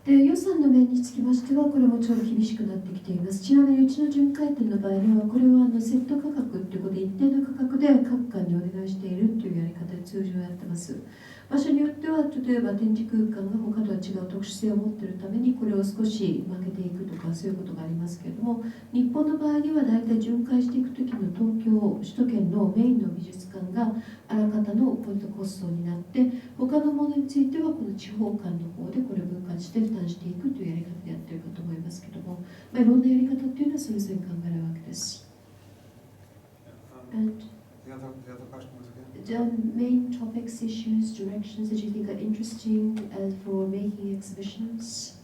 で予算の面につきましては、これもちょっと厳しくなってきています。ちなみにうちの巡回店の場合には、これはセット価格ということで、一定の価格で各館にお願いしているというやり方で通常やってます。場所によっては、例えば展示空間が他とは違う特殊性を持っているために、これを少し負けていくとか、そういうことがありますけれども、日本の場合には大体巡回していくときの東京、首都圏のメインの美術館があらかたのポイントコストになって、他のものについてはこの地方間の方でこれを分割して負担していくというやり方でやっているかと思いますけども、いろんなやり方っていうのはそれぞれ考えるわけです。And the other question was again? the main topics, issues, directions that you think are interesting for making exhibitions?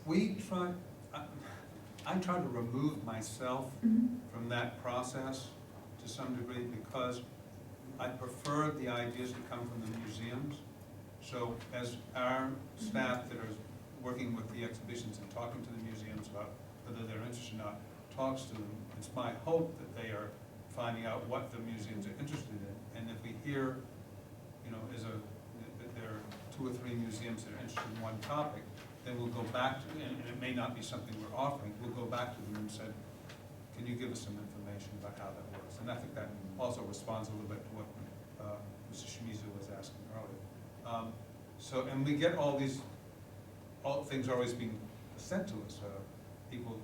I try to remove myself from that process to some degree because I prefer the ideas to come from the museums. So as our staff that are working with the exhibitions and talking to the museums about whether they're interested or not, talks to them, it's my hope that they are finding out what the museums are interested in. And if we hear, that there are 2 or 3 museums that are interested in one topic, then we'll go back to, and it may not be something we're offering, we'll go back to them and say, can you give us some information about how that works? And I think that also responds a little bit to what Mr. Shimizu was asking earlier. And we get all things are always being sent to us. People,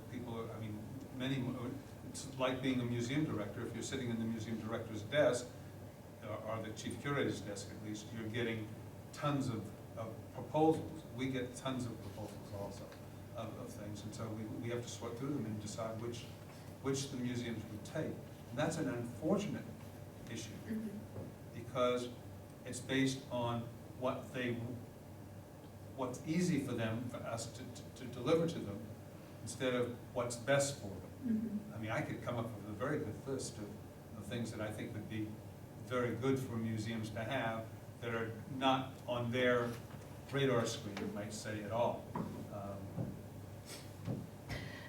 it's like being a museum director. If you're sitting in the museum director's desk, or the chief curator's desk at least, you're getting tons of proposals. We get tons of proposals also of things, and so we have to sort through them and decide which the museums would take. And that's an unfortunate issue because it's based on what's easy for them, for us to deliver to them, instead of what's best for them. I mean, I could come up with a very good list of things that I think would be very good for museums to have that are not on their radar screen, you might say, at all.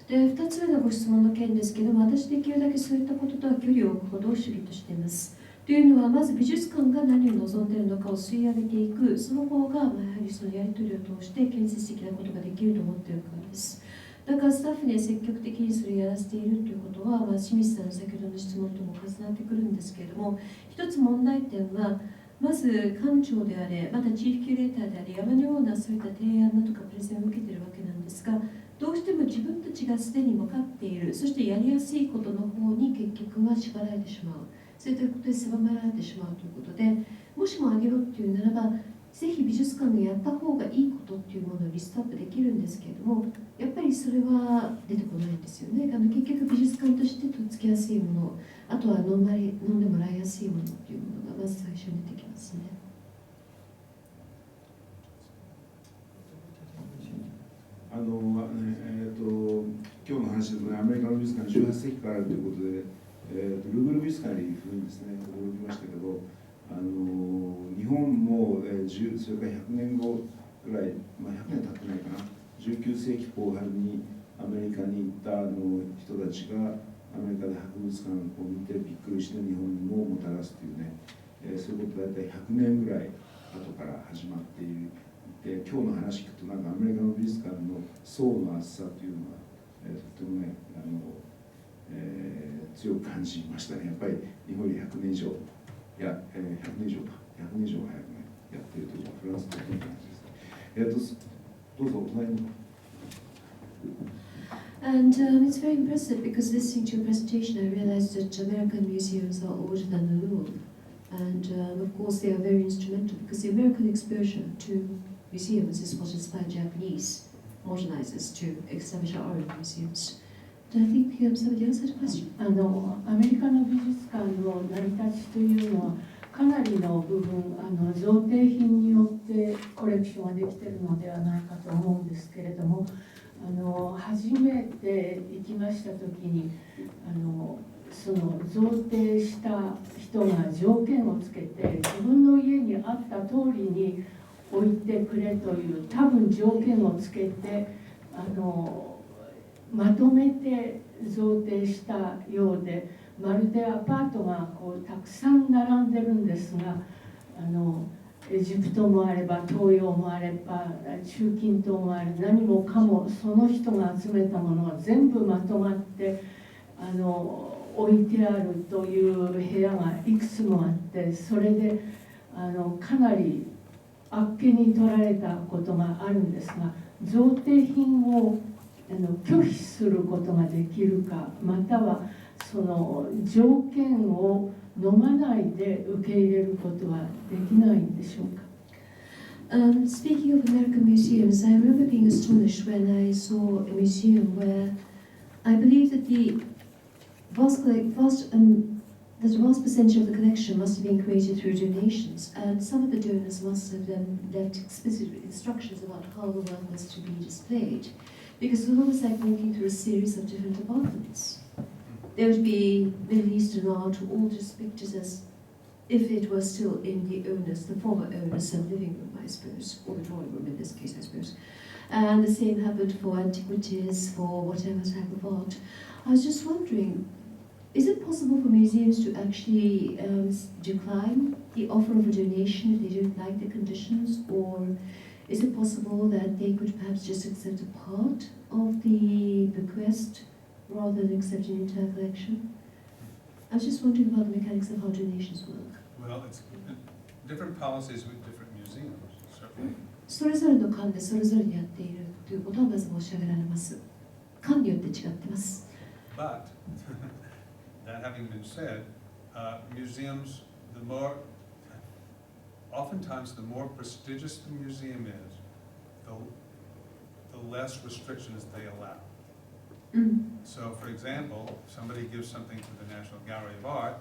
で2つ目のご質問の件ですけども、私できるだけそういったこととは距離を置くことを主義としています。というのは、まず美術館が何を望んでいるのかを吸い上げていく、その方がやはりそのやり取りを通して建設的なことができると思っているからです。だからスタッフには積極的にそれをやらせているということは、清水さんの先ほどの質問とも重なってくるんですけれども、一つ問題点は、まず館長であれ、またチーフキュレーターであれ、山のようなそういった提案だとかプレゼンを受けているわけなんですが、どうしても自分たちがすでに分かっている、そしてやりやすいことの方に結局は縛られてしまう、そういったことで狭められてしまうということで、もしもあげろっていうならば、ぜひ美術館がやった方がいいことっていうものをリストアップできるんですけれども、やっぱりそれは出てこないんですよね。結局美術館としてとっつきやすいもの、あとは飲んでもらいやすいものっていうものがまず最初に出てきますね。今日の話でもね、アメリカの美術館18世紀からあるということで、ルーブル美術館より古いんですね、驚きましたけど、日本も、それから100年後ぐらい、100年経ってないかな、19世紀後半にアメリカに行った人たちがアメリカで博物館を見てびっくりして日本にももたらすというね、そういうこと大体100年ぐらい後から始まっている。で、今日の話聞くとなんかアメリカの美術館の層の厚さというのは、とてもね強く感じましたね。やっぱり日本より100年以上100年以上早くねやっているというのはフランスという感じです。どうぞお隣に。And it's very impressive because listening to your presentation, I realized that American museums are older than the Louvre. And of course, they are very instrumental because the American exposure to museums is what inspired Japanese modernizers to establish our own museums. And I think somebody else had a question. アメリカの美術館の成り立ちというのは、かなりの部分贈呈品によってコレクションができているのではないかと思うんですけれども、初めて行きました時にその贈呈した人が条件をつけて自分の家にあった通りに置いてくれという多分条件をつけてまとめて贈呈したようで、まるでアパートがこうたくさん並んでるんですがエジプトもあれば東洋もあれば中近東もある、何もかもその人が集めたものが全部まとまって置いてあるという部屋がいくつもあって、それでかなりあっけに取られたことがあるんですが、贈呈品を拒否することができるか、またはその条件を飲まないで受け入れることはできないんでしょうか。Speaking of American museums, I remember being astonished when I saw a museum where I believe that the vast percentage of the collection must have been created through donations, and some of the donors must have then left explicit instructions about how the work was to be displayed, because it was almost like walking through a series of different apartments. There would be Middle Eastern art, all just pictures as if it was still in the former owners' living room, I suppose, or the drawing room in this case, I suppose. And the same happened for antiquities, for whatever type of art. I was just wondering, is it possible for museums to actually decline the offer of a donation if they don't like the conditions, or is it possible that they could perhaps just accept a part of the bequest rather than accepting the entire collection? I was just wondering about the mechanics of how donations work. Well, it's different policies with different museums, certainly. それぞれの館でそれぞれにやっているということはまず申し上げられます。館によって違ってます。But that having been said, museums, oftentimes the more prestigious the museum is, the less restrictions they allow. So, for example, somebody gives something to the National Gallery of Art,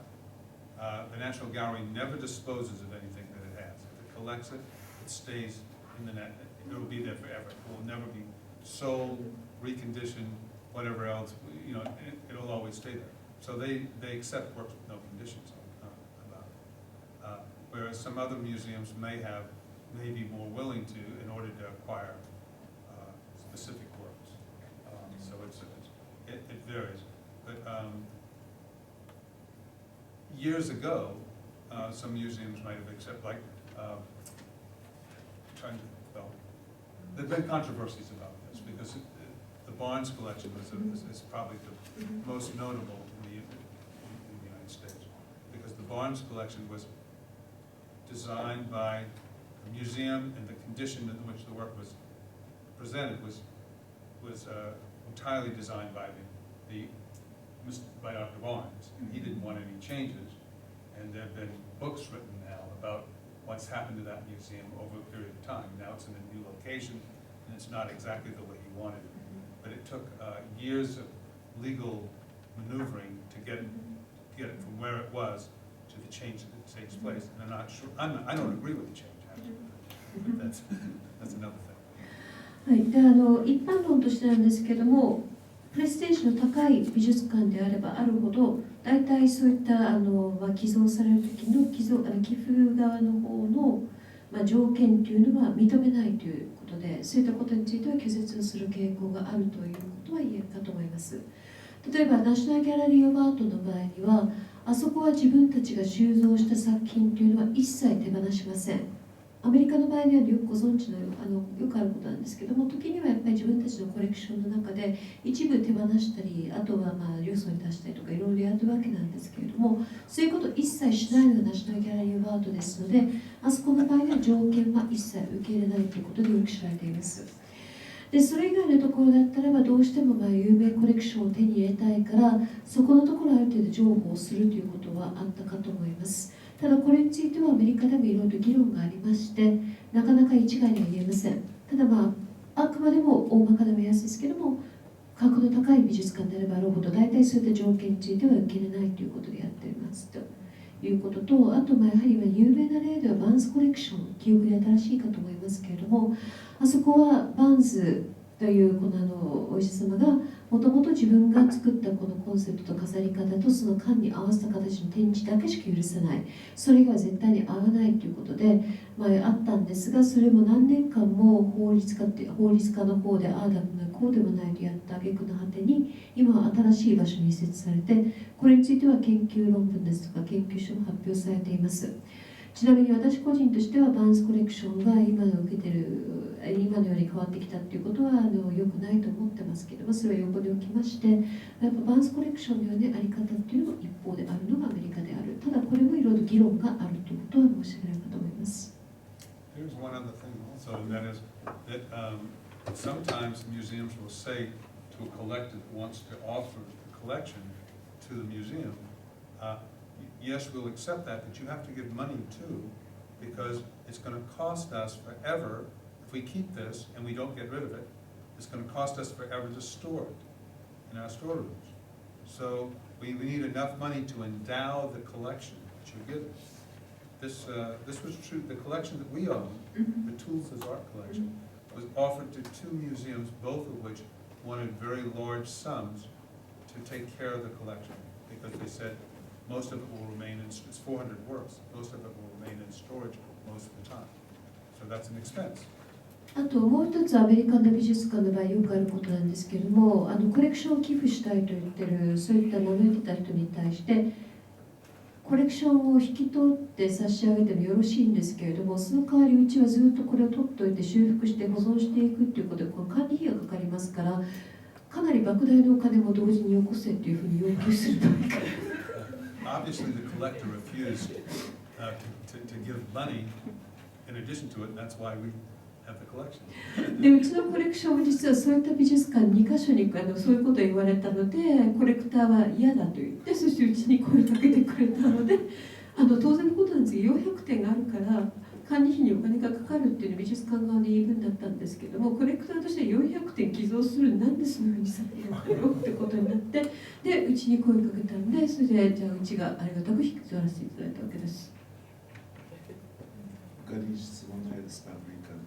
the National Gallery never disposes of anything that it has. If it collects it, it stays in the net. It will be there forever. It will never be sold, reconditioned, whatever else. You know, it will always stay there. So they accept works with no conditions about it. Whereas some other museums may be more willing to in order to acquire specific works. So it varies. But years ago, some museums might have accepted, like, there have been controversies about this because the Barnes collection is probably the most notable in the United States, because the Barnes collection was designed by the museum, and the condition in which the work was presented was entirely designed by by Dr. Barnes, and he didn't want any changes. And there have been books written now about what's happened to that museum over a period of time. Now it's in a new location, and it's not exactly the way he wanted it. But it took years of legal maneuvering to get it from where it was to the change that takes place. And I'm not sure. I don't agree with the change, actually. But that's another thing. はい、で一般論としてなんですけども、プレステージの高い美術館であればあるほど、大体そういった寄贈される時の寄付側の方の、条件というのは認めないということで、そういったことについては拒絶をする傾向があるということは言えるかと思います。例えばナショナルギャラリー・オブ・アートの場合には、あそこは自分たちが収蔵した作品というのは一切手放しません。アメリカの場合にはよくご存知のよくあることなんですけども、時にはやっぱり自分たちのコレクションの中で一部手放したり、あとはよそに出したりとかいろいろやるわけなんですけれども、そういうことを一切しないのがナショナルギャラリー・オブ・アートですので、あそこの場合には条件は一切受け入れないということでよく知られています。でそれ以外のところだったらば、どうしても有名コレクションを手に入れたいから、そこのところある程度譲歩をするということはあったかと思います。ただこれについてはアメリカでもいろいろと議論がありまして、なかなか一概には言えません。ただあくまでも大まかな目安ですけども、価格の高い美術館であればあるほど、大体そういった条件については受け入れないということでやっていますということと、あとやはり有名な例ではバーンズコレクション、記憶で新しいかと思いますけれども、あそこはバーンズというこのお医者様がもともと自分が作ったこのコンセプトと飾り方とその館に合わせた形の展示だけしか許さない、それが絶対に合わないということで、あったんですが、それも何年間も法律家の方でああでもないこうでもないとやった挙句の果てに、今は新しい場所に移設されて、これについては研究論文ですとか研究書も発表されています。ちなみに私個人としてはバーンズコレクションが今の受けてる今のように変わってきたっていうことは良くないと思ってますけども、それは横に置きまして、やっぱバーンズコレクションのようなあり方っていうのも一方であるのがアメリカである。ただこれもいろいろ議論があるということは申し上げられるかと思います。Here's one other thing also, and that is that sometimes museums will say to a collector that wants to offer the collection to the museum, yes, we'll accept that, but you have to give money too, because it's going to cost us forever, if we keep this and we don't get rid of it, it's going to cost us forever to store it in our storerooms. So we need enough money to endow the collection that you're giving. This was true, the collection that we own, the Tools as Art collection, was offered to two museums, both of which wanted very large sums to take care of the collection, because they said most of it will remain in, it's 400 works, most of it will remain in storage most of the time. So that's an expense. あともう一つアメリカの美術館の場合よくあることなんですけれども、コレクションを寄付したいと言ってるそういった名乗り出た人に対してコレクションを引き取って差し上げてもよろしいんですけれども、その代わりうちはずっとこれを取っておいて修復して保存していくっていうことでこの管理費がかかりますから、かなり莫大なお金も同時によこせというふうに要求するというか。Obviously, the collector refused to give money in addition to it, and that's why we have the collection. でうちのコレクションも実はそういった美術館2カ所にそういうことを言われたので、コレクターは嫌だと言って、そしてうちに声をかけてくれたので、当然のことなんですけど、400点があるから管理費にお金がかかるっていうのは美術館側の言い分だったんですけども、コレクターとして400点寄贈するなんでそのようにされるのかよってことになって、でうちに声をかけたんで、それでじゃあうちがありがたく引き取らせていただいたわけです。他に質問ないですか？アメリカの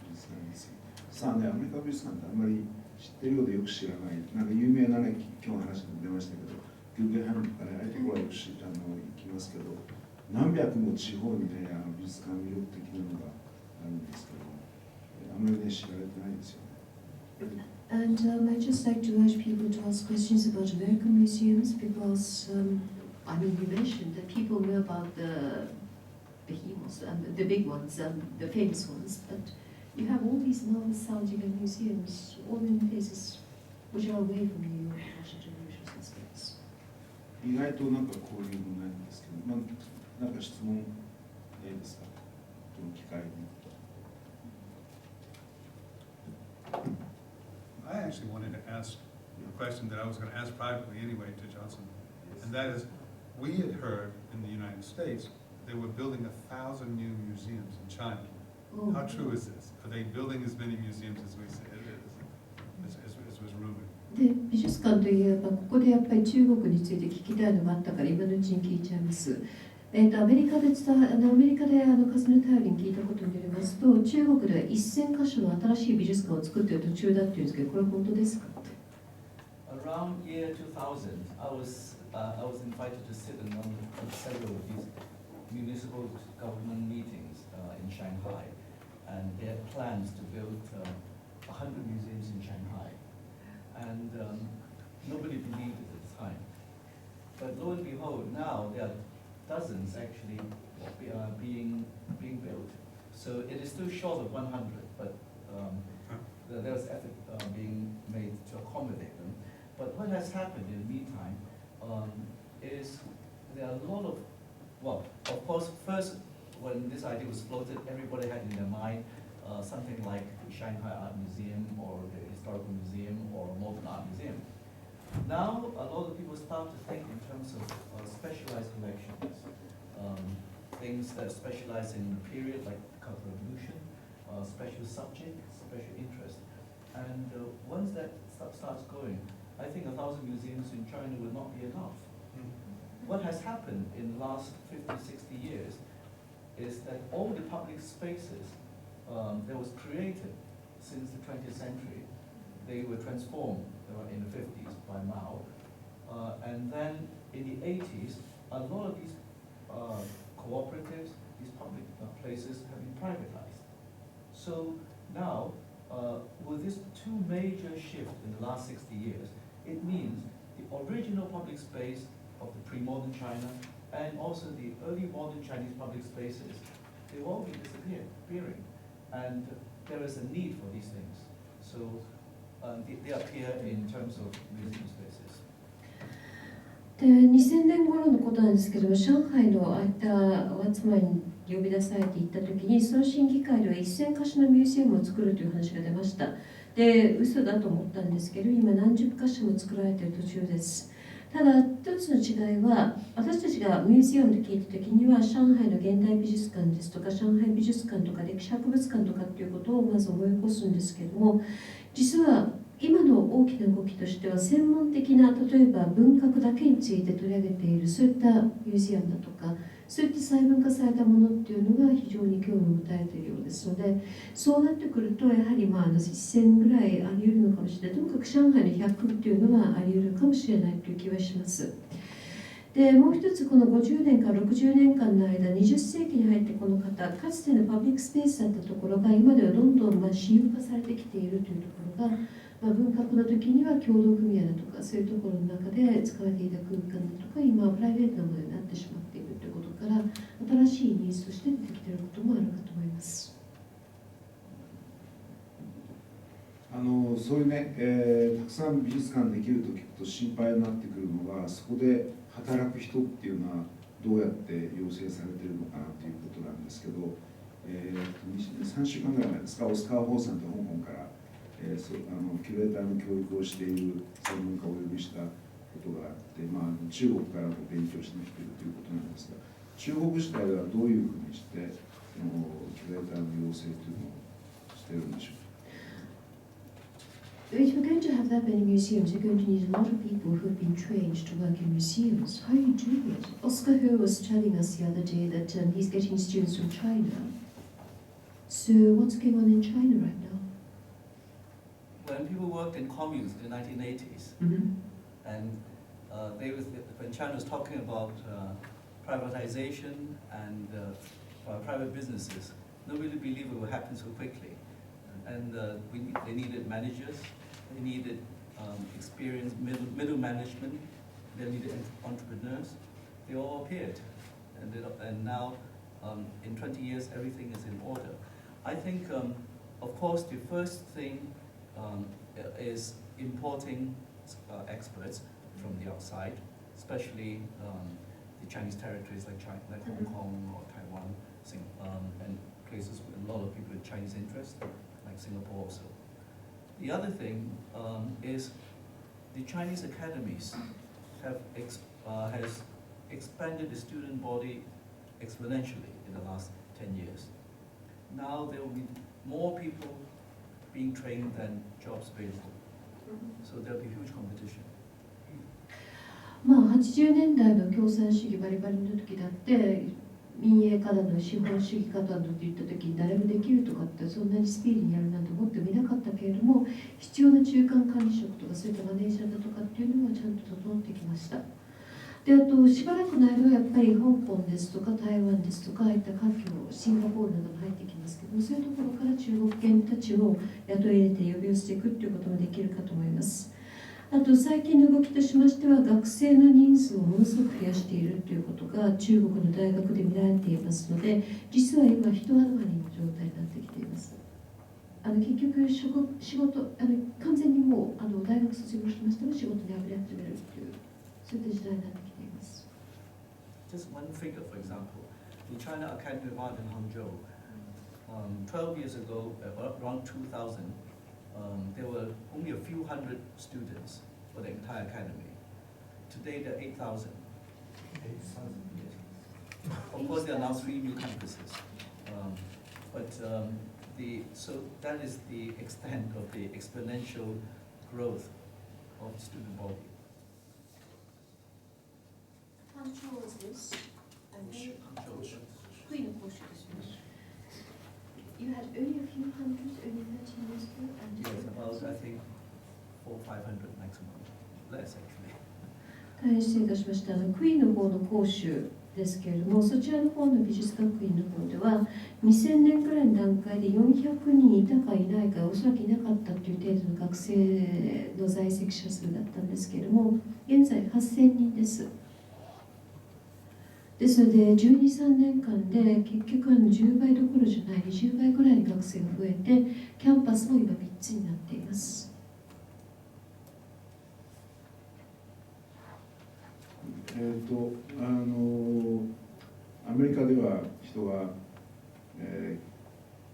美術館です。さあね、アメリカ美術館ってあんまり知ってるようでよく知らない、なんか有名なね、今日話に出ましたけど、グーグルハンとかね、ああいうところはよく行きますけど、何百も地方にね、美術館魅力的なのがあるんですけど、あんまりね、知られてないですよね。And I'd just like to urge people to ask questions about American museums because, I mean, you mentioned that people know about the behemoths, the big ones, the famous ones, but you have all these nostalgic museums, all in places which are away from New York, Washington, usual suspects. 意外となんか交流もないんですけど、なんか質問ないですか？この機会に。I actually wanted to ask a question that I was going to ask privately anyway to Johnson, and that is, we had heard in the United States they were building 1,000 new museums in China. Oh. How true is this? Are they building as many museums as we said, as was rumored? で美術館といえばここでやっぱり中国について聞きたいのがあったから今のうちに聞いちゃいます。アメリカで風の頼りに聞いたことによりますと、中国では1000カ所の新しい美術館を作っている途中だっていうんですけど、これは本当ですか？ Around year 2000, I was invited to sit in on several of these municipal government meetings in Shanghai, and they had plans to build 100 museums in Shanghai, and nobody believed it at the time. But lo and behold, now there are dozens actually being built. So it is still short of 100, but there's effort being made to accommodate them. But what has happened in the meantime is there are a lot of, well, of course, first when this idea was floated, everybody had in their mind something like the Shanghai Art Museum or the Historical Museum or Modern Art Museum. Now, a lot of people start to think in terms of specialized collections, things that specialize in the period like the Cultural Revolution, special subject, special interest. And once that starts going, I think 1,000 museums in China will not be enough. What has happened in the last 50, 60 years is that all the public spaces that was created since the 20th century, they were transformed in the 50s by Mao. And then in the 80s, a lot of these cooperatives, these public places have been privatized. So now, with this two major shifts in the last 60 years, it means the original public space of the pre-modern China, and also the early modern Chinese public spaces, they've all been disappearing. And there is a need for these things. So they appear in terms of museum spaces. で2000年頃のことなんですけども、上海のああいったお集まりに呼び出されていったときに、その審議会では1000か所のミュージアムを作るという話が出ました。で、嘘だと思ったんですけど、今何十か所も作られている途中です。ただ、一つの違いは、私たちがミュージアムと聞いたときには、上海の現代美術館ですとか、上海美術館とか歴史博物館とかっていうことをまず思い起こすんですけども、実は今の大きな動きとしては、専門的な、例えば文学だけについて取り上げている、そういったミュージアムだとか、そういった細分化されたものっていうのが非常に興味を持たれているようですので、そうなってくると、やはり1000ぐらいあり得るのかもしれない。ともかく上海の100っていうのはあり得るかもしれないという気はします。で、もう一つ、この50年から60年間の間、20世紀に入ってこの方、かつてのパブリックスペースだったところが、今ではどんどん私有化されてきているというところが、文革の時には共同組合だとか、そういうところの中で使われていた空間だとか、今はプライベートなものになってしまっているということから、新しいニーズとして出てきていることもあるかと思います。そういうね、たくさん美術館できると聞くと心配になってくるのが、そこで働く人っていうのはどうやって養成されているのかなということなんですけど、3週間ぐらい前ですか、オスカー・ホーさんと香港から、キュレーターの教育をしている専門家をお呼びしたことがあって、中国からも勉強してきているということなんですが、中国自体ではどういうふうにしてそのキュレーターの養成というのをしているんでしょうか。If you're going to have that many museums, you're going to need a lot of people who have been trained to work in museums. How are you doing it? Oscar Ho was telling us the other day that he's getting students from China. So what's going on in China right now? When people worked in communes in the 1980s, and when China was talking about privatization and private businesses, nobody believed it would happen so quickly. And they needed managers, they needed experienced middle management, they needed entrepreneurs. They all appeared, and now in 20 years everything is in order. I think, of course, the first thing is importing experts from the outside, especially the Chinese territories like Hong Kong or Taiwan, and places with a lot of people with Chinese interest, like Singapore also. The other thing is the Chinese academies has expanded the student body exponentially in the last 10 years. Now there will be more people being trained than jobs available. So there will be huge competition. 80年代の共産主義バリバリの時だって、民営化だの資本主義化だのって言った時に誰もできるとかってそんなにスピーディーにやるなんて思ってもいなかったけれども、必要な中間管理職とかそういったマネージャーだとかっていうのはちゃんと整ってきました。で、あとしばらくの間はやっぱり香港ですとか台湾ですとかああいった環境、シンガポールなども入ってきますけども、そういうところから中国系たちを雇い入れて呼び寄せていくっていうこともできるかと思います。あと最近の動きとしましては、学生の人数をものすごく増やしているということが中国の大学で見られていますので、実は今人余りの状態になってきています。結局仕事完全にもう大学卒業しましても仕事にあぶれ始めるというそういった時代になってきています。Just one figure, for example, the China Academy of Art in Hangzhou, 12 years ago, around 2000. There were only a few hundred students for the entire academy. Today there are 8,000. 8,000. Yes. Of course, there are now 3 new campuses. So that is the extent of the exponential growth of the student body. Hangzhou was this, and then Queen of course You had only a few hundred, only 13 years ago, and yes, about I think 400 or 500 maximum, less actually. 大変失礼いたしました。クイーンの方の講習ですけれども、そちらの方の美術学院の方では2000年くらいの段階で400人いたかいないか、おそらくいなかったという程度の学生の在籍者数だったんですけれども、現在8000人です。ですので、12、3年間で結局10倍どころじゃない、20倍ぐらいに学生が増えて、キャンパスも今3つになっています。アメリカでは人は、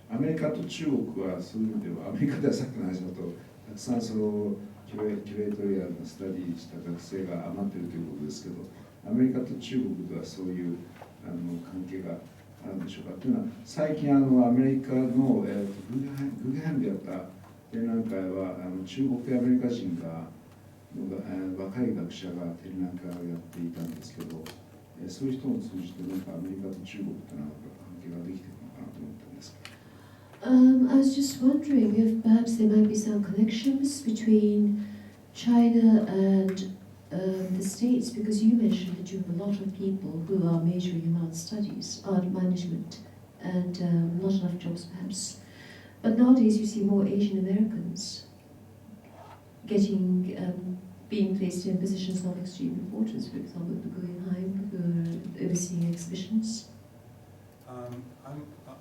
アメリカと中国はそういう意味では、アメリカではさっきの話だと、たくさんそのキュレートリアルなスタディした学生が余っているということですけど、アメリカと中国ではそういう関係があるんでしょうか。というのは、最近アメリカの、グーゲンハイムでやった展覧会は中国系アメリカ人が若い学者が展覧会をやっていたんですけど、そういう人を通じてなんかアメリカと中国となんか関係ができているのかなと思ったんですけど。I was just wondering if perhaps there might be some connections between China and the States, because you mentioned that you have a lot of people who are majoring in art studies, art management, and not enough jobs perhaps. But nowadays you see more Asian Americans being placed in positions of extreme importance, for example, the Guggenheim, who are overseeing exhibitions.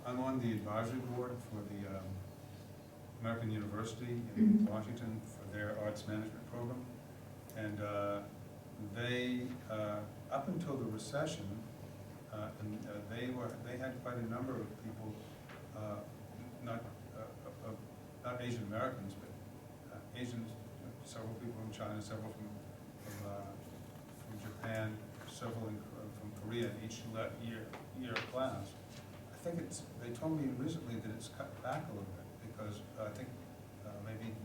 I'm on the advisory board for the American University in Washington for their arts management program, and they up until the recession, they had quite a number of people, not Asian Americans, but Asians, several people from China, several from Japan, several from Korea in each year class. I think they told me recently that it's cut back a little bit because I think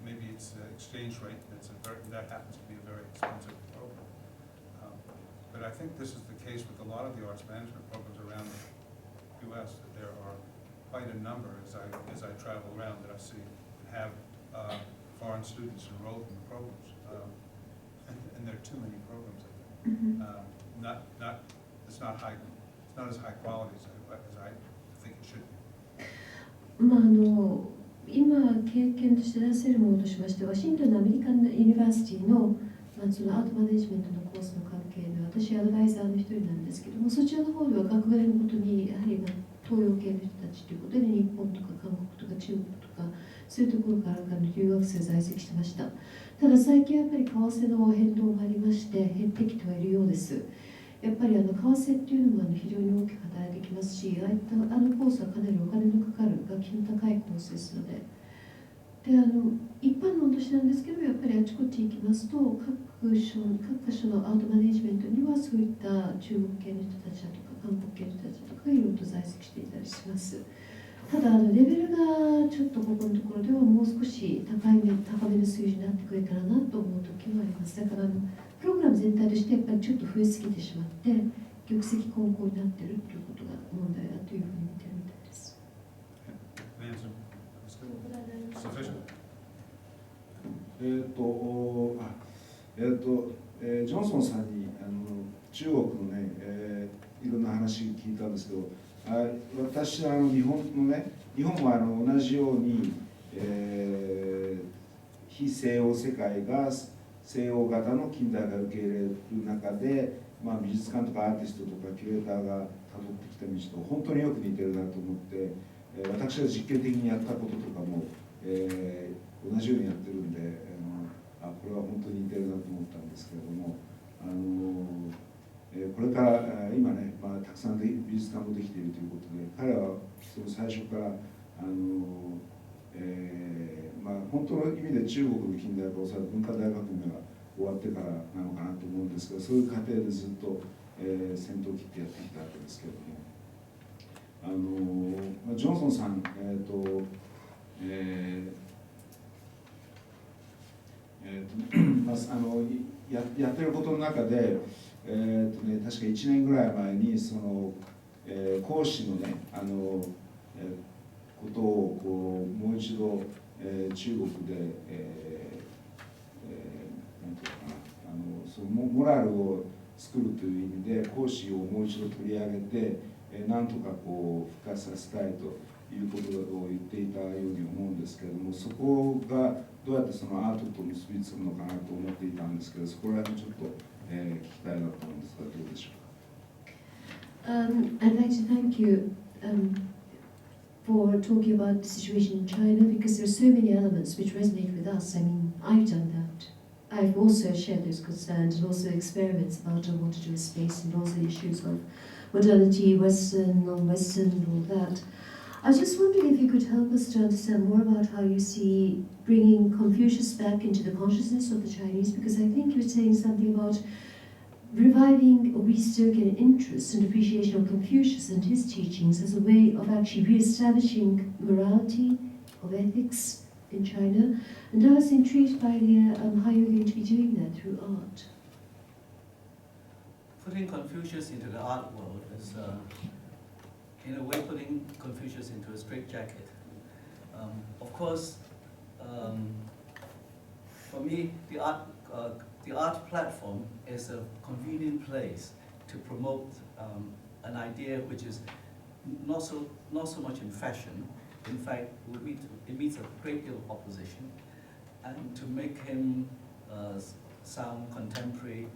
maybe it's the exchange rate. That happens to be a very expensive program. But I think this is the case with a lot of the arts management programs around the U.S. that there are quite a number as I travel around that I see have foreign students enrolled in the programs, and there are too many programs. I think it's not as high quality as I think it should be. 今経験として出せるものとしましては、ワシントンのアメリカンユニバーシティの、そのアートマネジメントのコースの関係で、私アドバイザーの一人なんですけども、そちらの方では学年ごとにやはり東洋系の人たちということで、日本とか韓国とか中国とかそういうところから留学生在籍してました。ただ最近やっぱり為替の変動がありまして減ってきてはいるようです。やっぱり為替っていうのも非常に大きく働いてきますし、ああいったコースはかなりお金のかかる学費の高いコースですので、一般論としてなんですけど、やっぱりあちこち行きますと各所のアートマネジメントにはそういった中国系の人たちだとか韓国系の人たちだとかいろいろと在籍していたりします。ただレベルがちょっとここのところではもう少し高めの水準になってくれたらなと思う時もあります。だからプログラム全体としてやっぱりちょっと増えすぎてしまって玉石混交になっているということが問題だというふうに見てるみたいです。ジョンソンさんに中国のね、いろんな話聞いたんですけど、私は日本も同じように、非西欧世界が西欧型の近代化を受け入れる中で、美術館とかアーティストとかキュレーターがたどってきた道と本当によく似てるなと思って、私が実験的にやったこととかも、同じようにやってるんで、これは本当に似てるなと思ったんですけれども、これから今ね、たくさん美術館もできているということで、彼はその最初から本当の意味で中国の近代化をされ文化大革命が終わってからなのかなと思うんですけど、そういう過程でずっと、先頭を切ってやってきたわけですけれども、ジョンソンさん、やってることの中で、確か1年ぐらい前にその、講師のねことをもう一度、中国で、なんていうかな、そのモラルを作るという意味で講師をもう一度取り上げて、なんとか付加させたいということを言っていたように思うんですけれども、そこがどうやってそのアートと結びつくのかなと思っていたんですけど、そこら辺ちょっと、聞きたいなと思うんですが、どうでしょうか。I'd like to thank you for talking about the situation in China, because there are so many elements which resonate with us. I mean, I've done that. I've also shared those concerns and also experiments about what to do with space and also issues of modernity, Western, non-Western, and all that. I was just wondering if you could help us to understand more about how you see bringing Confucius back into the consciousness of the Chinese, because I think you're saying something about reviving or restoking interest and appreciation of Confucius and his teachings as a way of actually re-establishing morality, of ethics in China. And I was intrigued by how you're going to be doing that through art. Putting Confucius into the art world is, in a way, putting Confucius into a straitjacket. Of course, for me, the art platform is a convenient place to promote an idea which is not so much in fashion. In fact, it meets a great deal of opposition, and to make him sound contemporary,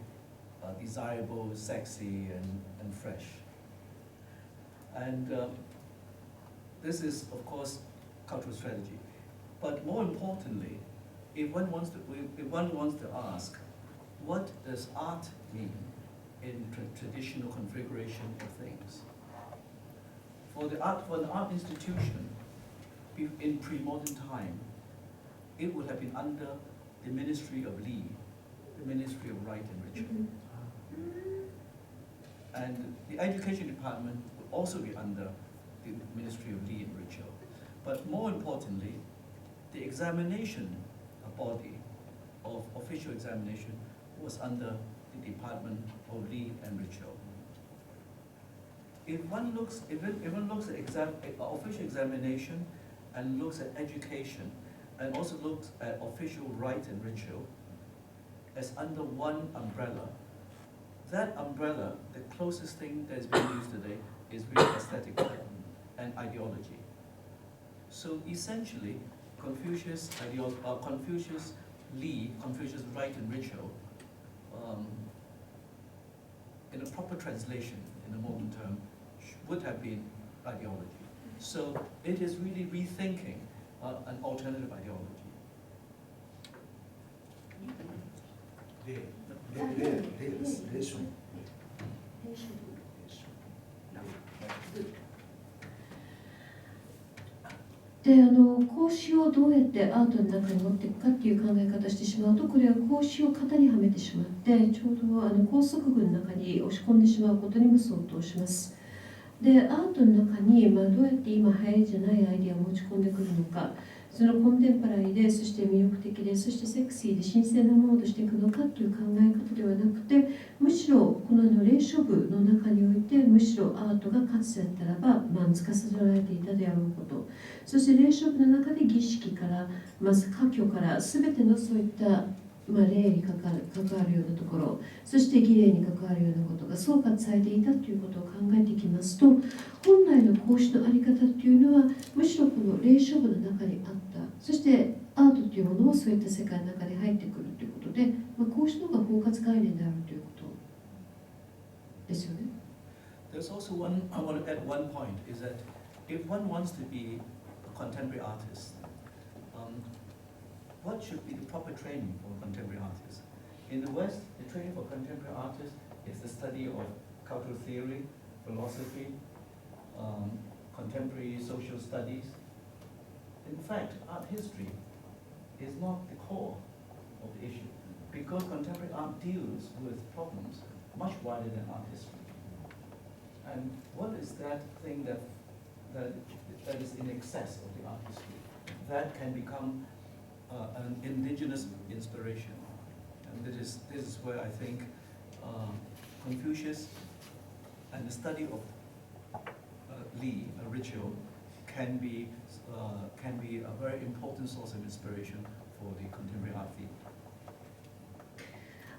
desirable, sexy, and fresh. And this is, of course, cultural strategy. But more importantly, if one wants to ask, what does art mean in traditional configuration of things? For an art institution, in pre-modern time, it would have been under the Ministry of Li, the Ministry of Right and Ritual. And the Education Department would also be under the Ministry of Li and Ritual. But more importantly, the examination body of official examination was under the Department of Li and Ritual. If one looks at official examination and looks at education and also looks at official right and ritual as under one umbrella, that umbrella, the closest thing that is being used today is really aesthetic and ideology. So essentially, Confucius Li, Confucius right and ritual, in a proper translation in the modern term, would have been ideology. So it is really rethinking an alternative ideology.で孔子をどうやってアートの中に持っていくかっていう考え方をしてしまうと、これは孔子を型にはめてしまって、ちょうど拘束群の中に押し込んでしまうことにも相当します。でアートの中に、どうやって今流行りじゃないアイデアを持ち込んでくるのか、そのコンテンポラリーで、そして魅力的で、そしてセクシーで新鮮なものとしていくのかという考え方ではなくて、むしろこの霊書部の中において、むしろアートがかつてだったらば、司られていたであろうこと、そして霊書部の中で儀式から、まず科挙から、すべてのそういった霊に関わるようなところ、そして儀礼に関わるようなことが総括されていたということを考えていきますと、本来の孔子の在り方っていうのは、むしろこの霊書部の中にあった、そしてアートというものもそういった世界の中に入ってくるということで、孔子の方が包括概念であるということですよね。There's also I want to add one point, is that if one wants to be a contemporary artist, what should be the proper training for a contemporary artist? In the West, the training for contemporary artists is the study of cultural theory, philosophy, contemporary social studies. In fact, art history is not the core of the issue, because contemporary art deals with problems much wider than art history. And what is that thing that is in excess of the art history? That can become an indigenous inspiration. And this is where I think Confucius and the study of Li, a ritual, can be a very important source of inspiration for the contemporary art field.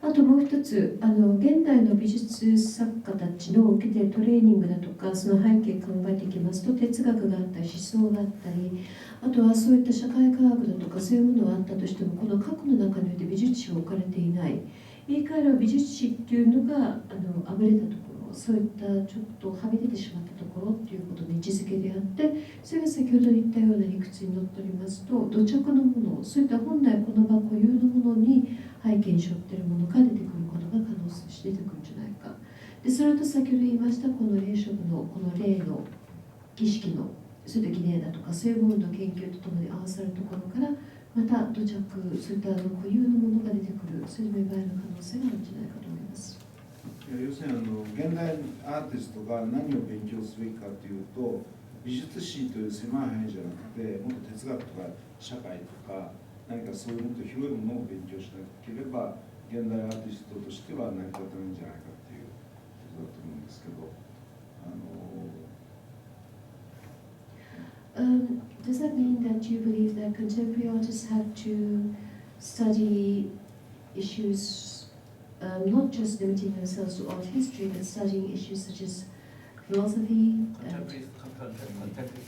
あともう一つ、現代の美術作家たちの受けているトレーニングだとか、その背景を考えていきますと、哲学があったり、思想があったり、あとはそういった社会科学だとか、そういうものがあったとしても、この核の中において美術史は置かれていない。言い換えれば美術史っていうのがあぶれたところそういったちょっとはみ出てしまったところっていうことの位置づけであって、それが先ほど言ったような理屈にのっとりますと、土着のもの、そういった本来この場固有のものに背景に背負っているものが出てくることが可能性として出てくるんじゃないか。でそれと先ほど言いましたこの霊食のこの霊の儀式のそういった儀礼だとかそういうものの研究とともに合わさるところからまた土着そういった固有のものが出てくるそういう芽生えの可能性があるんじゃないかと思います。要するに現代アーティストが何を勉強すべきかというと美術史という狭い範囲じゃなくてもっと哲学とか社会とか何かそういうもっと広いものを勉強しなければ現代アーティストとしては成り立たないんじゃないかっていうことだと思うんですけどDoes that mean that you believe that contemporary artists have to study issues, not just limiting themselves to art history, but studying issues such as philosophy? Contemporary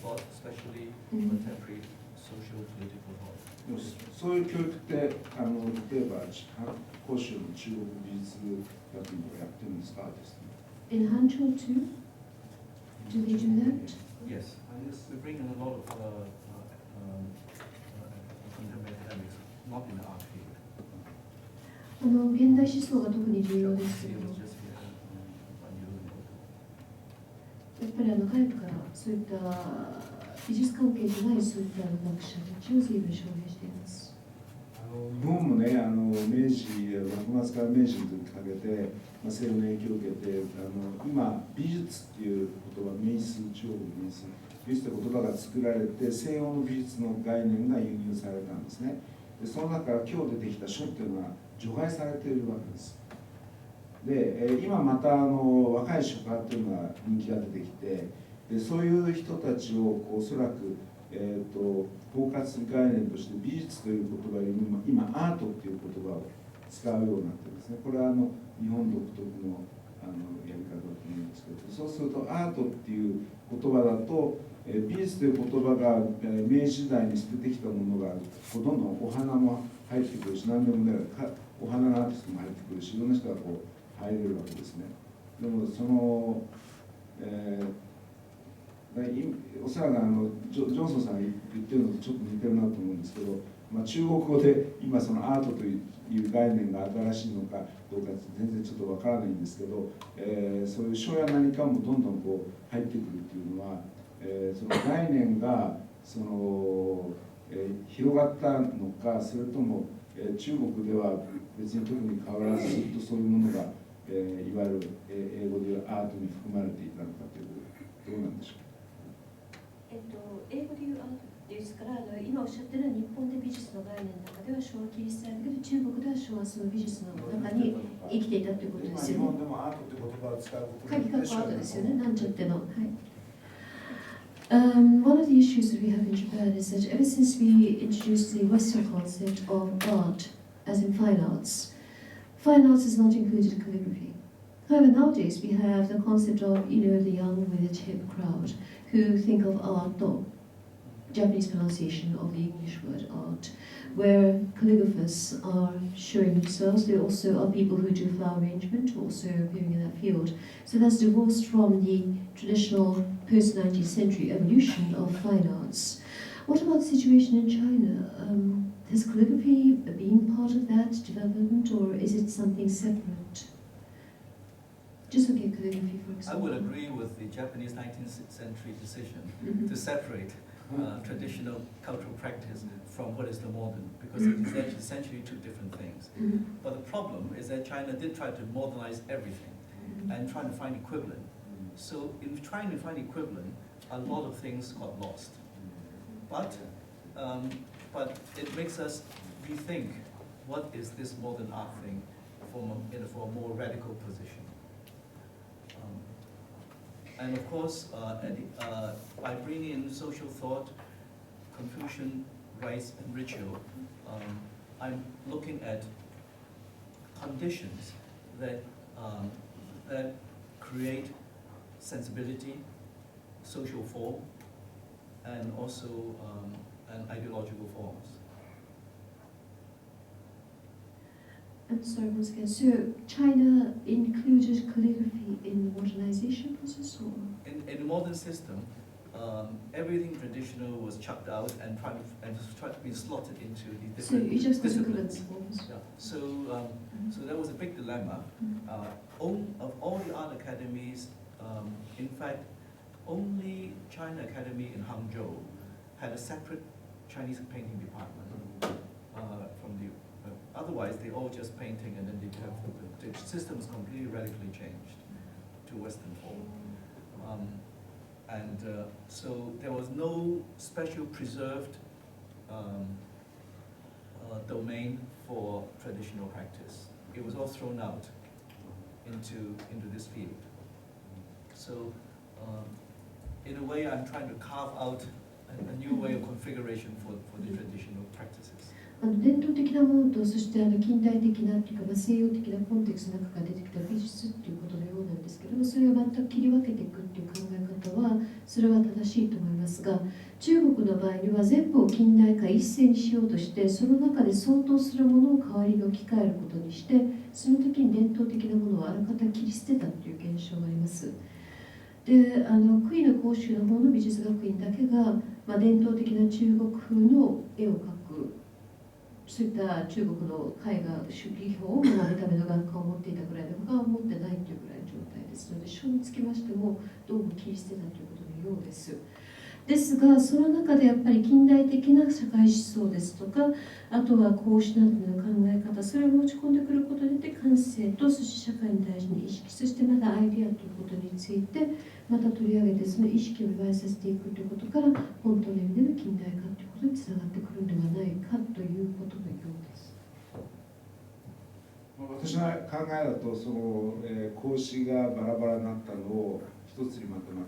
thought, especially contemporary social political thought. そういう教育って例えば講師の中国美術学院とかやってるんですかですね。In Hanzhou too? Do they do that? Yes, and we bring in a lot of contemporary academics, not in the art field. 現代思想が特に重要ですけど、 He や was just here 1 year ago. っぱり外部からそういった美術関係じゃないそういった学者たちを随分招聘しています。日本もね明治幕末から明治にかけて、西洋の影響を受けて今美術っていう言葉美術中国の美術美術という言葉が作られて西洋の美術の概念が輸入されたんですね。でその中から今日出てきた書っていうのは除外されているわけです。で今また若い書家っていうのが人気が出てきてでそういう人たちをおそらく包括する概念として美術という言葉よりも今アートっていう言葉を使うようになってるんですね。これは日本独特のやり方だと思うんですけど、そうするとアートっていう言葉だと美術という言葉が明治時代に捨ててきたものがどんどんお花も入ってくるし何でもねお花のアーティストも入ってくるしいろんな人が入れるわけですね。でもおそらくジョンソンさんが言ってるのとちょっと似てるなと思うんですけど、中国語で今そのアートという概念が新しいのかどうか全然ちょっとわからないんですけど、そういう書や何かもどんどん入ってくるっていうのは、その概念が広がったのかそれとも、中国では別に特に変わらずずっとそういうものが、いわゆる英語でいうアートに含まれていたのかということどうなんでしょうか。英語で言うアートですから今おっしゃってるのは日本で美術の概念の中では昭和キリストだけど中国では昭和その美術の中に生きていたということですよね。日本でもアートという言葉を使うこと鍵括弧アートですよね、なんちゃっての。はい。One of the issues that we have in Japan is that ever since we introduced the Western concept of art, as in fine arts is not included in calligraphy. However, nowadays we have the concept of, the young with a hip crowd who think of art, the Japanese pronunciation of the English word art, where calligraphers are showing themselves. There also are people who do flower arrangement, also appearing in that field. So that's divorced from the traditional post-19th century evolution of fine arts. What about the situation in China? Has calligraphy been part of that development, or is it something separate? Just look at calligraphy, for example. I would agree with the Japanese 19th century decision to separate traditional cultural practice from what is the modern, because it is essentially two different things. But the problem is that China did try to modernize everything and trying to find equivalent. So in trying to find equivalent, a lot of things got lost. But it makes us rethink what is this modern art thing for a more radical position. And of course, by bringing in social thought, Confucian rites and ritual, I'm looking at conditions that create sensibility, social form, and also and ideological forms. I'm sorry once again. So China included calligraphy in the modernization process, or? In the modern system, everything traditional was chucked out and tried to be slotted into the So different you just disciplines. disciplines. Yeah. So there was a big dilemma. Of all the art academies, in fact, only China Academy in Hangzhou had a separate Chinese painting department. Otherwise, they all just painting, and then the system was completely radically changed to Western form. So there was no special preserved domain for traditional practice. It was all thrown out into this field. So in a way, I'm trying to carve out a new way of configuration for the traditional practices. 伝統的なものと、そして近代的なというか、西洋的なコンテクストの中から出てきた美術っていうことのようなんですけども、それを全く切り分けていくっていう考え方はそれは正しいと思いますが、中国の場合には全部を近代化一斉にしようとして、その中で相当するものを代わりに置き換えることにして、その時に伝統的なものをあらかた切り捨てたという現象があります。で、杭の甲州の方の美術学院だけが、伝統的な中国風の絵を描く、そういった中国の絵画主義法を学ぶための学科を持っていたぐらいで、他は持ってないというぐらいの状態ですので、書につきましてもどうも切り捨てたということのようです。ですが、その中でやっぱり近代的な社会思想ですとか、あとは孔子などの考え方、それを持ち込んでくることによって感性と、そして社会に対しての意識、そしてまたアイデアということについてまた取り上げて、その意識を芽生えさせていくということから、本当の意味での近代化ということにつながってくるんではないかということのようです。私の考えだと、孔子がバラバラになったのを一つにまとめ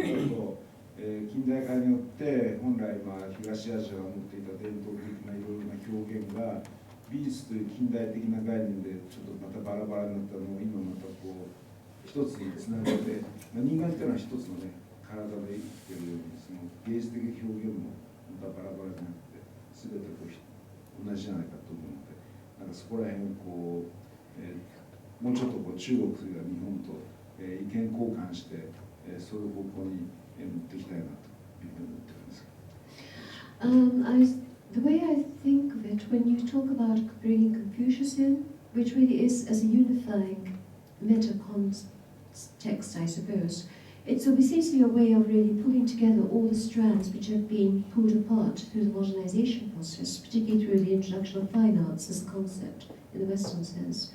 ると、近代化によって本来東アジアが持っていた伝統的ないろいろな表現が美術という近代的な概念でちょっとまたバラバラになったのを今またこう一つにつなげて、人間っていうのは一つのね体で生きているように、その芸術的表現もまたバラバラじゃなくて全てこう同じじゃないかと思うので、そこら辺をもうちょっと中国が日本と意見交換して、そういう方向に持っていきたいなというふうに思ってるんです。The way I think of it, when you talk about bringing Confucius in, which really is as a unifying meta context, I suppose, it's essentially a way of really pulling together all the strands which have been pulled apart through the modernization process, particularly through the introduction of fine arts as a concept in the Western sense.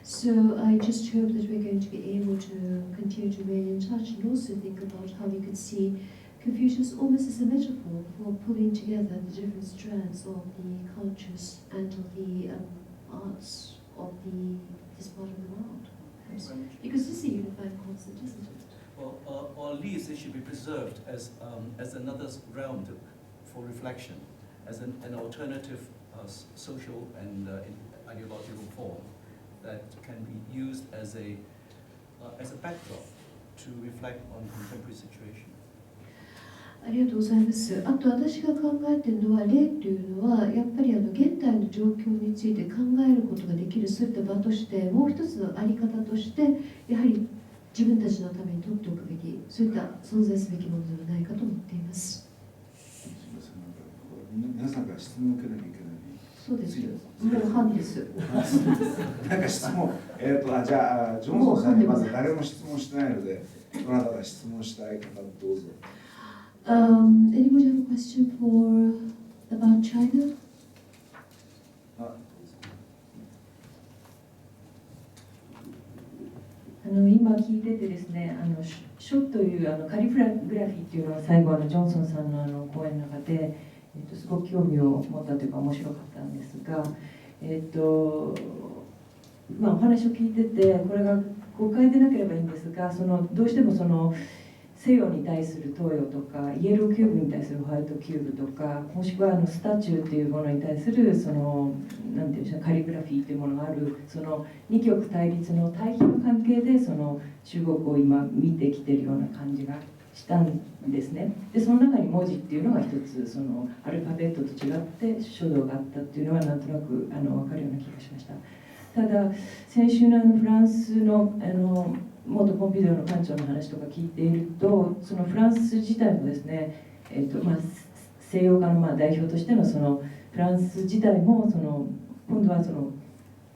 So I just hope that we're going to be able to continue to remain in touch and also think about how we could see Confucius almost as a metaphor for pulling together the different strands of the cultures and of the arts of this part of the world. Because this is a unified concept, isn't it? Well, or at least it should be preserved as another realm for reflection, as an alternative social and ideological form that can be used as a backdrop to reflect on contemporary situation. ありがとうございます。あと私が考えているのは、例というのはやっぱり現代の状況について考えることができるそういった場として、もう一つの在り方としてやはり自分たちのためにとっておくべき、そういった存在すべきものではないかと思っています。すみません、皆さんから質問を受けなきゃいけない。そうですよ。もう半です。なんか質問、じゃあジョンソンさんにまず誰も質問してないので、どなたか質問したい方どうぞ。Anybody have a question about China? 今聞いててですね、書というカリグラフィーっていうのは最後ジョンソンさんの講演の中で、すごく興味を持ったというか面白かったんですが、お話を聞いててこれが誤解でなければいいんですが、どうしても西洋に対する東洋とかイエローキューブに対するホワイトキューブとか、もしくはスタチューというものに対するなんていうんでしょう、カリグラフィーというものがある、二極対立の対比の関係で中国を今見てきているような感じがしたんですね。でその中に文字っていうのが一つアルファベットと違って書道があったっていうのはなんとなく分かるような気がしました。ただ先週のフランスの元ポンピドーの館長の話とか聞いていると、そのフランス自体もですね、西洋化の代表としてのそのフランス自体も今度は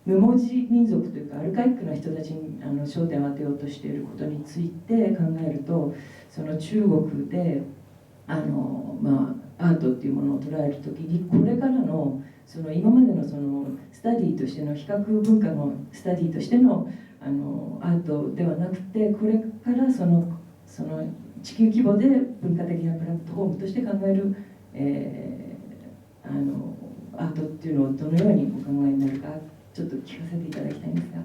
無文字民族というかアルカイックな人たちに焦点を当てようとしていることについて考えると、その中国でアートっていうものを捉えるときに、これからの今までのスタディとしての比較文化のスタディとしてのアートではなくて、これからその地球規模で文化的なプラットフォームとして考える、アートっていうのをどのようにお考えになるか、ちょっと聞かせていただきたいんですが。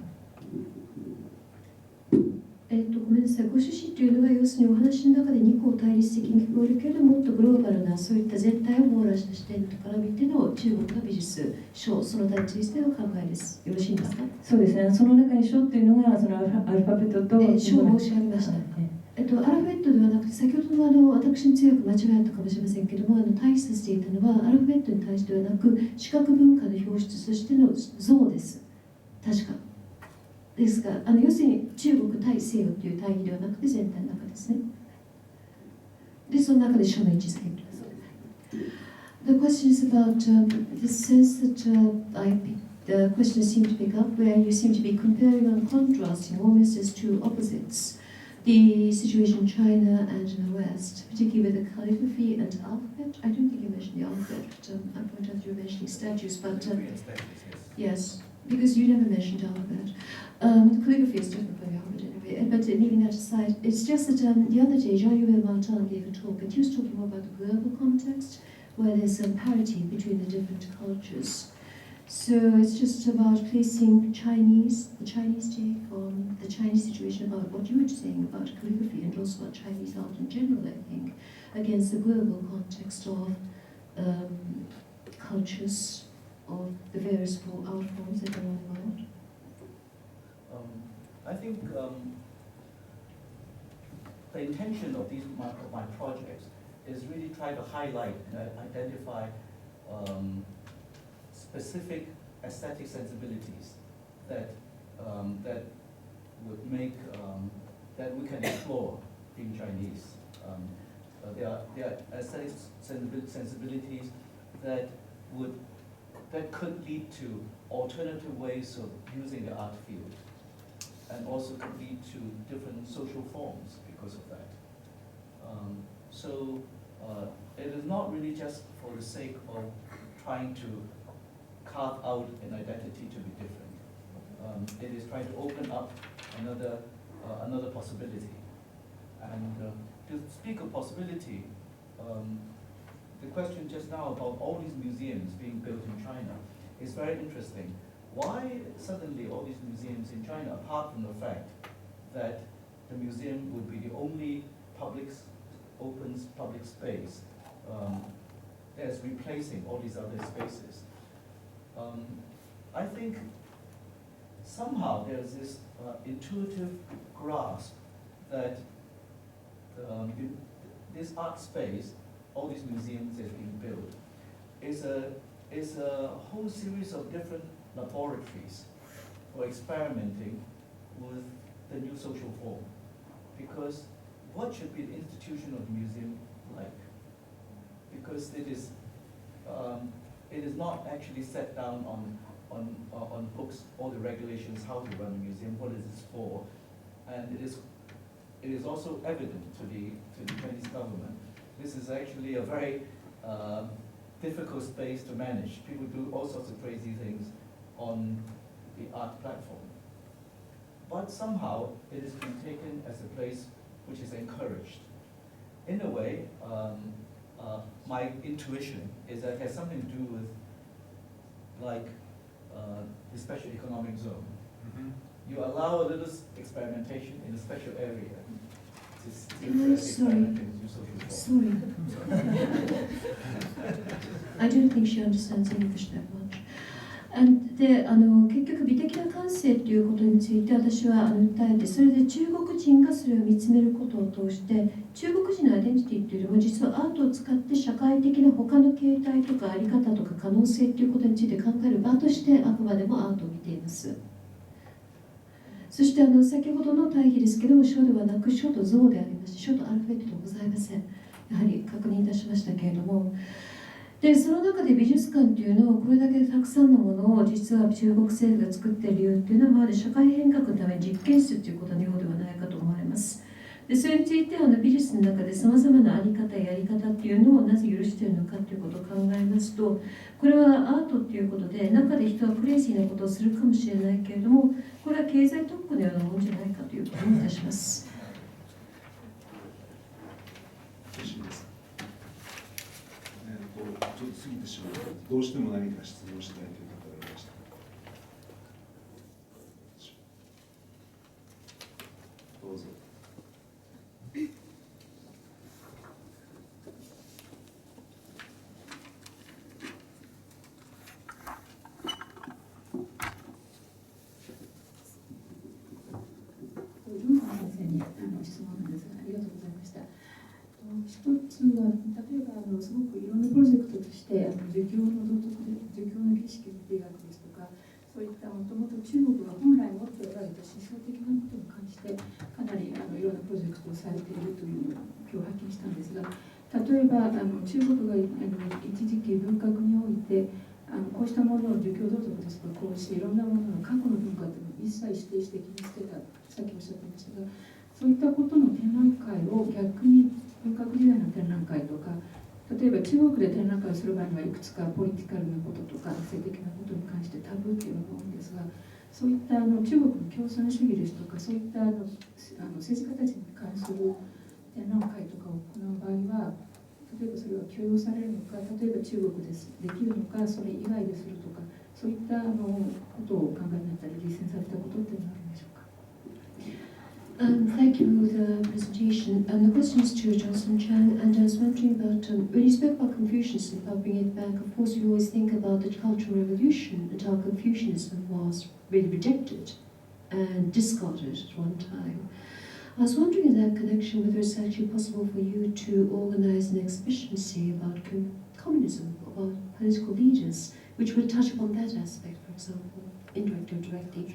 ごめんなさい、ご趣旨というのは要するにお話の中で二項対立的に聞こえるけれども、もっとグローバルなそういった全体を網羅した視点から見ての中国の美術書、その他についての考えです。よろしいですか？そうですね、その中に書っていうのがそのアルファベットと書を申し上げました。アルファベットではなくて、先ほどの私に強く間違えたかもしれませんけれども、退出していたのはアルファベットに対してはなく、視覚文化の表出としての像です。確か。ですが、要するに中国対西洋という対義ではなくて全体の中ですね。で、その中で書の位置づけをください。The question is about the sense that the question seemed to pick up, where you seem to be comparing and contrasting almost as two opposites. The situation in China and in the West, particularly with the calligraphy and alphabet. I don't think you mentioned the alphabet, but I point out you were mentioning statues, but yes, because you never mentioned alphabet. Calligraphy is different from the alphabet anyway, but leaving that aside, it's just that the other day Jean-Yves Martin gave a talk, and he was talking more about the global context, where there's some parity between the different cultures. So it's just about placing the Chinese take on the Chinese situation, about what you were saying about calligraphy and also about Chinese art in general, I think, against the global context of cultures of the various art forms that are on the world. I think the intention of my projects is really try to highlight and identify specific aesthetic sensibilities that would make that we can explore in Chinese. There are aesthetic sensibilities that could lead to alternative ways of using the art field, and also could lead to different social forms because of that. So it is not really just for the sake of trying to carve out an identity to be different. It is trying to open up another possibility. And to speak of possibility, the question just now about all these museums being built in China is very interesting. Why suddenly all these museums in China, apart from the fact that the museum would be the only open public space that's replacing all these other spaces? I think somehow there's this intuitive grasp that this art space, all these museums that are being built, is a whole series of different laboratories for experimenting with the new social form. Because what should be the institution of the museum like? Because it is not actually set down on books, all the regulations, how to run a museum, what is this for, and it is also evident to the Chinese government. This is actually a very difficult space to manage. People do all sorts of crazy things on the art platform. But somehow it has been taken as a place which is encouraged. In a way, my intuition is that it has something to do with like the special economic zone. Mm-hmm. You allow a little experimentation in a special area. Sorry. I don't think she understands English that much. And で結局美的な感感性ということについて私は訴えて、それで中国人がそれを見つめることを通して、中国人のアイデンティティというよりも、実はアートを使って社会的な他の形態とか在り方とか可能性ということについて考える場として、あくまでもアートを見ています。そして先ほどの対比ですけども、書ではなく書と像でありまして、書とアルファベットでございません。やはり確認いたしましたけれども、でその中で美術館というのをこれだけたくさんのものを実は中国政府が作っている理由っていうのは、まだ社会変革のために実験室ということのようではないかと思われます。でそれについて美術の中でさまざまな在り方ややり方っていうのをなぜ許しているのかということを考えますと、これはアートっていうことで中で人はクレイジーなことをするかもしれないけれども、これは経済特区のようなものじゃないかということにいたします。よろしいですか。ちょっと過ぎてしまうので、どうしても何か質問したいという方がいました。どうぞ。ジョンソン先生に質問なんですが、ありがとうございました。一つは、例えばすごくいろんなプロジェクトとして儒教の道徳で儒教の儀式の美学ですとか、そういったもともと中国が本来持っておられた思想的なことに関してかなりいろんなプロジェクトをされているというのを今日発見したんですが、例えば中国が一時期文革においてこうしたものを儒教道徳ですとかこうしていろんなものの過去の文化というのを一切否定して切り捨てた、さっきおっしゃってましたが、そういったことの展覧会を逆に文革時代の展覧会とか、例えば中国で展覧会をする場合にはいくつかポリティカルなこととか性的なことに関してタブーっていうのが多いんですが、そういった中国の共産主義ですとか、そういった政治家たちに関する展覧会とかを行う場合は、例えばそれは許容されるのか、例えば中国ですできるのか、それ以外でするとか、そういったことをお考えになったり実践されたことっていうのはあるんでしょうか。Thank you for the presentation. The question is to Johnson Chang, and I was wondering about when you spoke about Confucianism, about bringing it back. Of course, we always think about the Cultural Revolution and how Confucianism was really rejected and discarded at one time. I was wondering in that connection whether it's actually possible for you to organize an exhibition, say, about communism, about political leaders, which would touch upon that aspect, for example, indirectly or directly.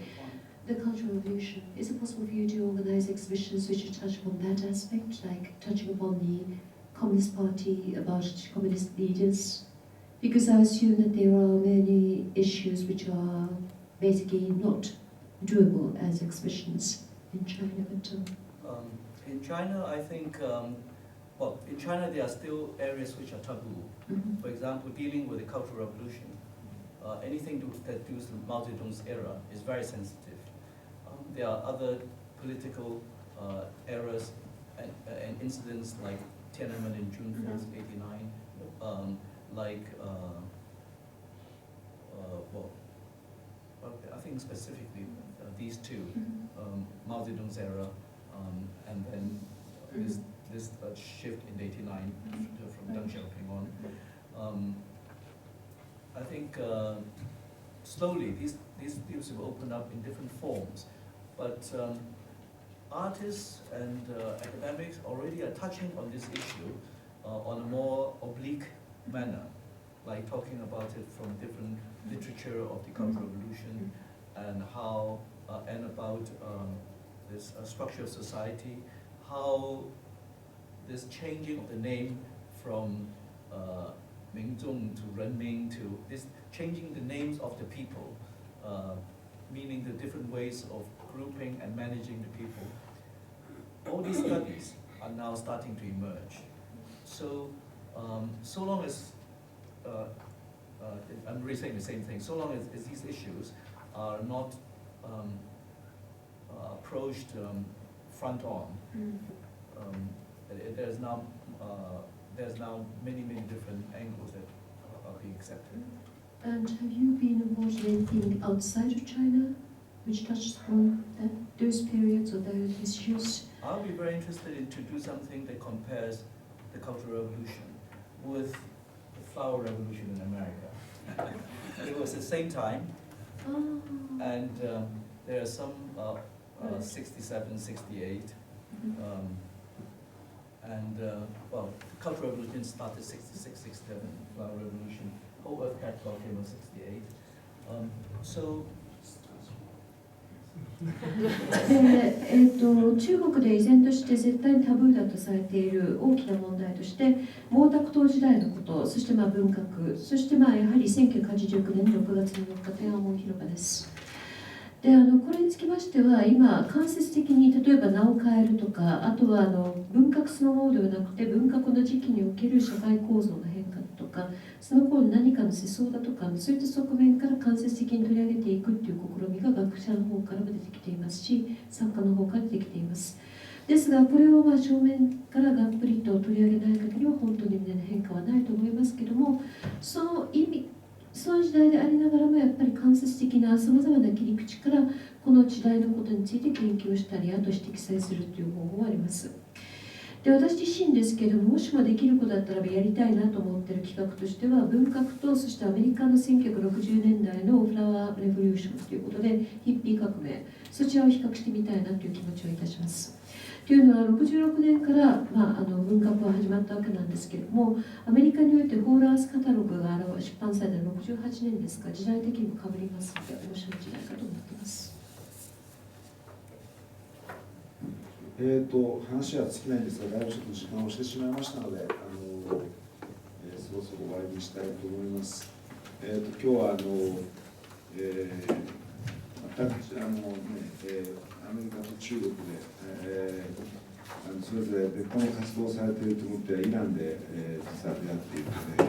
The Cultural Revolution, is it possible for you to organize exhibitions which would touch upon that aspect, like touching upon the Communist Party, about communist leaders? Because I assume that there are many issues which are basically not doable as exhibitions in China. But, in China, I think, well, in China there are still areas which are taboo. For example, dealing with the Cultural Revolution. Anything that deals with Mao Zedong's era is very sensitive. There are other political eras and incidents like Tiananmen in June 4th, 89, like, well, I think specifically these two, Mao Zedong's era, and then this shift in 89 from Deng Xiaoping on. I think slowly these fields will open up in different forms, but artists and academics already are touching on this issue on a more oblique manner, like talking about it from different literature of the Cultural Revolution and how and about this structure of society, how this changing of the name from Mingzong to Renming to this changing the names of the people, meaning the different ways of grouping and managing the people. All these studies are now starting to emerge. So, so long as, I'm really saying the same thing, so long as these issues are not approached front on, there's now many different angles that are being accepted. And have you been involved in anything outside of China which touches on those periods or those issues? I'll be very interested to do something that compares the Cultural Revolution with the Flower Revolution in America. It was the same time, And there are some 67, 68. And well, the Cultural Revolution started 66, 67, Flower Revolution. Whole Earth Catalog came in 68. So 中国で依然として絶対にタブーだとされている大きな問題として毛沢東時代のこと、そして文革、そしてやはり1989年6月に4日天安門広場です。でこれにつきましては今間接的に例えば名を変えるとか、あとは文革そのものではなくて文革の時期における社会構造の変化とか、その頃何かの世相だとか、そういった側面から間接的に取り上げていくという試みが学者の方からも出てきていますし、作家の方から出てきています。ですがこれを正面からがっぷりと取り上げない限りは本当に胸の変化はないと思いますけども、その意味そういう時代でありながらもやっぱり間接的なさまざまな切り口からこの時代のことについて研究をしたり、あと指摘さえするという方法はあります。で私自身ですけれども、もしもできることだったらやりたいなと思っている企画としては、文革とそしてアメリカの1960年代のフラワーレボリューションということでヒッピー革命、そちらを比較してみたいなという気持ちをいたします。というのは66年から、文革は始まったわけなんですけれども、アメリカにおいてホールアースカタログが出版された68年ですが、時代的にもかぶりますので面白い時代かと思っています。話は尽きないんですが、だいぶちょっと時間をしてしまいましたので、そろそろ終わりにしたいと思います。今日はまたアメリカと中国で、それぞれ別個の活動をされていると思ってはイランで、実は出会っているので、